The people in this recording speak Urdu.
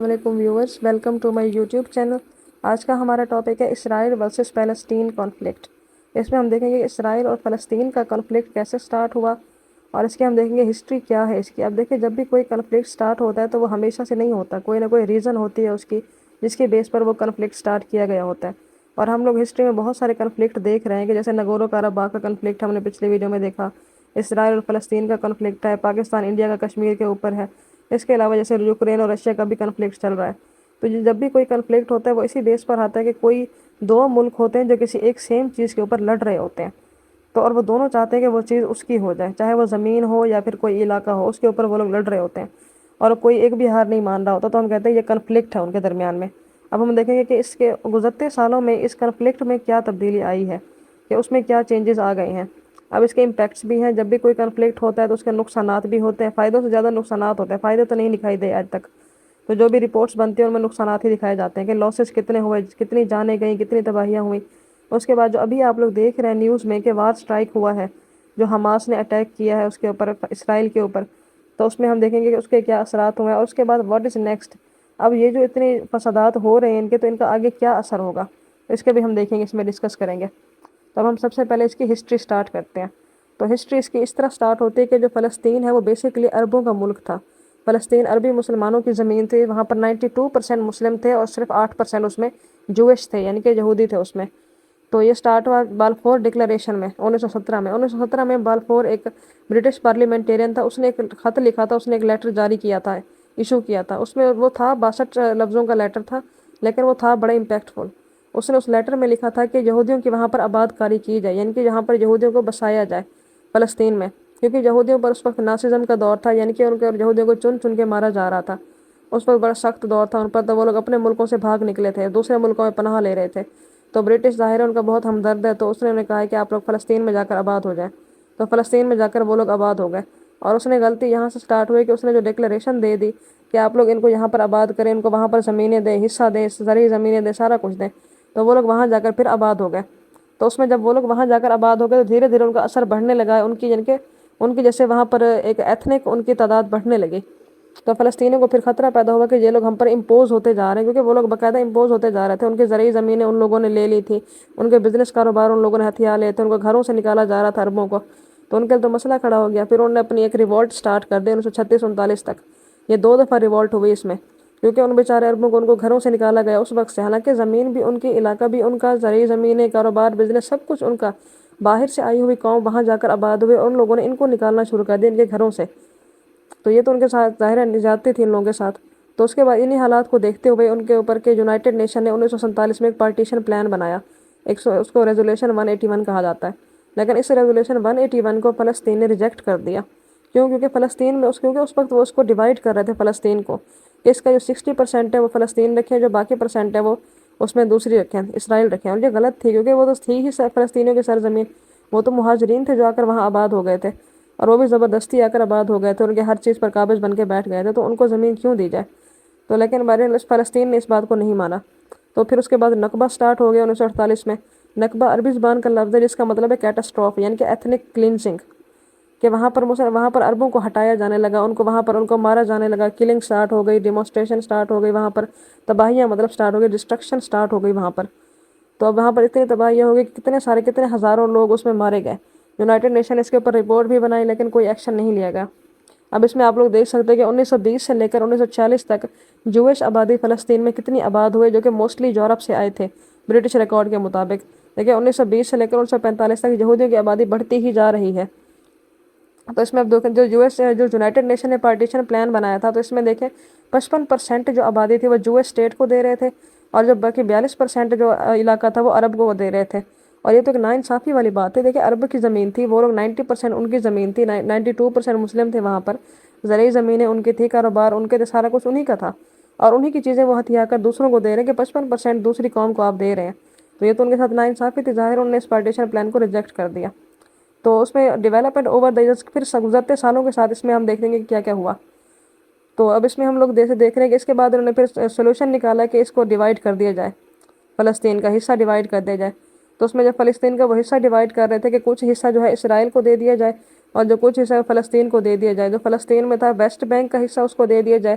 السلام علیکم viewers, welcome to my YouTube channel. آج کا ہمارا ٹاپک ہے اسرائیل ورسز فلسطین کانفلکٹ۔ اس میں ہم دیکھیں گے اسرائیل اور فلسطین کا کانفلکٹ کیسے سٹارٹ ہوا اور اس کی ہم دیکھیں گے ہسٹری کیا ہے اس کی۔ اب دیکھیں، جب بھی کوئی کنفلکٹ سٹارٹ ہوتا ہے تو وہ ہمیشہ سے نہیں ہوتا، کوئی نہ کوئی ریزن ہوتی ہے اس کی جس کے بیس پر وہ کنفلکٹ سٹارٹ کیا گیا ہوتا ہے۔ اور ہم لوگ ہسٹری میں بہت سارے کنفلکٹ دیکھ رہے ہیں کہ جیسے نگورو کاراباخ کا کنفلکٹ ہم نے پچھلے ویڈیو میں دیکھا، اسرائیل اور فلسطین کا کنفلکٹ ہے، پاکستان انڈیا کا کشمیر کے اوپر ہے، اس کے علاوہ جیسے یوکرین اور رشیا کا بھی کنفلکٹ چل رہا ہے۔ تو جب بھی کوئی کنفلکٹ ہوتا ہے وہ اسی بیس پر آتا ہے کہ کوئی دو ملک ہوتے ہیں جو کسی ایک سیم چیز کے اوپر لڑ رہے ہوتے ہیں، تو اور وہ دونوں چاہتے ہیں کہ وہ چیز اس کی ہو جائے، چاہے وہ زمین ہو یا پھر کوئی علاقہ ہو، اس کے اوپر وہ لوگ لڑ رہے ہوتے ہیں اور کوئی ایک بھی ہار نہیں مان رہا ہوتا، تو ہم کہتے ہیں یہ کنفلکٹ ہے ان کے درمیان میں۔ اب ہم دیکھیں گے کہ اس کے گزرتے سالوں میں اس کنفلکٹ میں کیا تبدیلی آئی ہے، کہ اس میں کیا چینجز آ گئے ہیں۔ اب اس کے امپیکٹس بھی ہیں، جب بھی کوئی کنفلکٹ ہوتا ہے تو اس کے نقصانات بھی ہوتے ہیں، فائدوں سے زیادہ نقصانات ہوتے ہیں، فائدے تو نہیں دکھائی دے آج تک۔ تو جو بھی رپورٹس بنتی ہیں ان میں نقصانات ہی دکھائے جاتے ہیں کہ لاسز کتنے ہوئے، کتنی جانیں گئیں، کتنی تباہیاں ہوئیں۔ اس کے بعد جو ابھی آپ لوگ دیکھ رہے ہیں نیوز میں کہ وار سٹرائک ہوا ہے، جو حماس نے اٹیک کیا ہے اس کے اوپر، اسرائیل کے اوپر، تو اس میں ہم دیکھیں گے کہ اس کے کیا اثرات ہوئے ہیں اور اس کے بعد واٹ از نیکسٹ۔ اب یہ جو اتنے فسادات ہو رہے ہیں ان کے، تو ان کا آگے کیا اثر ہوگا، اس کے بھی ہم دیکھیں گے، اس میں ڈسکس کریں گے۔ تو اب ہم سب سے پہلے اس کی ہسٹری سٹارٹ کرتے ہیں۔ تو ہسٹری اس کی اس طرح سٹارٹ ہوتی ہے کہ جو فلسطین ہے وہ بیسیکلی عربوں کا ملک تھا۔ فلسطین عربی مسلمانوں کی زمین تھی، وہاں پر 92% مسلم تھے اور صرف 8% اس میں جوش تھے، یعنی کہ یہودی تھے اس میں۔ تو یہ سٹارٹ ہوا بالفور ڈکلریشن میں 1917 میں۔ 1917 میں بالفور ایک برٹش پارلیمنٹیرین تھا، اس نے ایک خط لکھا تھا، اس نے ایک لیٹر جاری کیا تھا، ایشو کیا تھا۔ اس میں وہ تھا 62 لفظوں کا لیٹر تھا، لیکن وہ تھا بڑا امپیکٹ فل۔ اس نے اس لیٹر میں لکھا تھا کہ یہودیوں کی وہاں پر آباد کاری کی جائے، یعنی کہ یہاں پر یہودیوں کو بسایا جائے فلسطین میں، کیونکہ یہودیوں پر اس وقت ناسزم کا دور تھا، یعنی کہ ان کے یہودیوں کو چن چن کے مارا جا رہا تھا۔ اس وقت بڑا سخت دور تھا ان پر، تو وہ لوگ اپنے ملکوں سے بھاگ نکلے تھے، دوسرے ملکوں میں پناہ لے رہے تھے۔ تو برٹش ظاہر ہے ان کا بہت ہمدرد ہے، تو اس نے انہیں کہا کہ آپ لوگ فلسطین میں جا کر آباد ہو جائیں۔ تو فلسطین میں جا کر وہ لوگ آباد ہو گئے، اور اس نے غلطی یہاں سے سٹارٹ ہوئی کہ اس نے جو ڈکلریشن دے دی کہ آپ لوگ ان کو یہاں پر آباد کریں، ان کو وہاں پر زمینیں دیں، حصہ دیں، زرعی زمینیں دیں، سارا کچھ دیں، تو وہ لوگ وہاں جا کر پھر آباد ہو گئے۔ تو اس میں جب وہ لوگ وہاں جا کر آباد ہو گئے تو دھیرے دھیرے ان کا اثر بڑھنے لگا، ان کی، یعنی کہ ان کی جیسے وہاں پر ایک ایتھنک ان کی تعداد بڑھنے لگی۔ تو فلسطینیوں کو پھر خطرہ پیدا ہوا کہ یہ لوگ ہم پر امپوز ہوتے جا رہے ہیں، کیونکہ وہ لوگ باقاعدہ امپوز ہوتے جا رہے تھے، ان کی زرعی زمینیں ان لوگوں نے لے لی تھی، ان کے بزنس کاروبار ان لوگوں نے ہتھیا لیے تھے، ان کو گھروں سے نکالا جا رہا تھا عربوں کو۔ تو ان کے تو مسئلہ کھڑا ہو گیا، پھر انہوں نے اپنی ایک ریوولٹ سٹارٹ کر دی 1936-39 تک۔ یہ 2 دفعہ ریوولٹ ہوئی اس میں، کیونکہ ان بیچارے عربوں کو ان کو گھروں سے نکالا گیا اس وقت سے، حالانکہ زمین بھی ان کی، علاقہ بھی ان کا، زرعی زمینیں، کاروبار، بزنس، سب کچھ ان کا۔ باہر سے آئی ہوئی قوم وہاں جا کر آباد ہوئے اور ان لوگوں نے ان کو نکالنا شروع کر دیا ان کے گھروں سے۔ تو یہ تو ان کے ساتھ ظاہر ہے زیادتی تھی ان لوگوں کے ساتھ۔ تو اس کے بعد انہی حالات کو دیکھتے ہوئے ان کے اوپر کہ یونائٹڈ نیشن نے 1947 میں ایک پارٹیشن پلان بنایا، اس کو ریزولوشن 181 کہا جاتا ہے۔ لیکن اس ریزولوشن 181 کو فلسطین نے ریجیکٹ کر دیا۔ کیوں؟ کیونکہ فلسطین میں کیونکہ اس وقت وہ اس کو ڈیوائیڈ کر رہے تھے فلسطین کو، کہ اس کا جو 60% ہے وہ فلسطین رکھیں، جو باقی % ہے وہ اس میں دوسری رکھیں، اسرائیل رکھیں۔ اور یہ غلط تھی، کیونکہ وہ تو تھی ہی فلسطینیوں کی سرزمین، وہ تو مہاجرین تھے جو آ کر وہاں آباد ہو گئے تھے، اور وہ بھی زبردستی آ کر آباد ہو گئے تھے، ان کے ہر چیز پر قابض بن کے بیٹھ گئے تھے، تو ان کو زمین کیوں دی جائے؟ تو لیکن بہرحال فلسطین نے اس بات کو نہیں مانا۔ تو پھر اس کے بعد نکبہ سٹارٹ ہو گیا 1948 میں۔ نکبہ عربی زبان کا لفظ ہے جس کا مطلب ہے کیٹاسٹروف، یعنی کہ ایتھنک کلینزنگ، کہ وہاں پر عربوں کو ہٹایا جانے لگا، ان کو مارا جانے لگا، کلنگ سٹارٹ ہو گئی، ڈیمونسٹریشن سٹارٹ ہو گئی، وہاں پر تباہیاں مطلب سٹارٹ ہو گئی، ڈسٹرکشن سٹارٹ ہو گئی وہاں پر۔ تو اب وہاں پر اتنی تباہیاں ہو گئی کہ کتنے ہزاروں لوگ اس میں مارے گئے۔ یونائٹڈ نیشن اس کے اوپر رپورٹ بھی بنائی، لیکن کوئی ایکشن نہیں لیا گیا۔ اب اس میں آپ لوگ دیکھ سکتے ہیں کہ 1920 سے لے کر 1946 تک جوش آبادی فلسطین میں کتنی آباد ہوئے، جو کہ موسٹلی یورپ سے آئے تھے برٹش ریکارڈ کے مطابق۔ لیکن 1920 سے لے کر 1945 تک یہودیوں کی آبادی بڑھتی ہی جا رہی ہے۔ تو اس میں اب دیکھیں جو یونائٹڈ نیشن نے پارٹیشن پلان بنایا تھا، تو اس میں دیکھیں 55% جو آبادی تھی وہ جوش اسٹیٹ کو دے رہے تھے، اور جو باقی 42% جو علاقہ تھا وہ عرب کو دے رہے تھے۔ اور یہ تو ایک ناانصافی والی بات ہے، دیکھیں عرب کی زمین تھی، وہ لوگ 90% ان کی زمین تھی، 92% مسلم تھے وہاں پر، زرعی زمینیں ان کی تھی، کاروبار ان کے تھے، سارا کچھ انہی کا تھا، اور انہی کی چیزیں وہ ہتھیا کر دوسروں کو دے رہے ہیں کہ 55% دوسری قوم کو آپ دے رہے ہیں۔ تو یہ تو ان کے ساتھ ناانصافی تھی، ظاہر انہوں نے اس پارٹیشن پلان کو ریجیکٹ کر دیا۔ تو اس میں ڈیولپمنٹ اوور دا ایئرز، پھر گزرتے سالوں کے ساتھ اس میں ہم دیکھ لیں گے کہ کیا کیا ہوا۔ تو اب اس میں ہم لوگ دیکھ رہے ہیں کہ اس کے بعد انہوں نے پھر سولوشن نکالا کہ اس کو ڈیوائیڈ کر دیا جائے، فلسطین کا حصہ ڈیوائیڈ کر دیا جائے۔ تو اس میں جب فلسطین کا وہ حصہ ڈیوائیڈ کر رہے تھے کہ کچھ حصہ جو ہے اسرائیل کو دے دیا جائے اور جو کچھ حصہ فلسطین کو دے دیا جائے، جو فلسطین میں تھا ویسٹ بینک کا حصہ اس کو دے دیا جائے،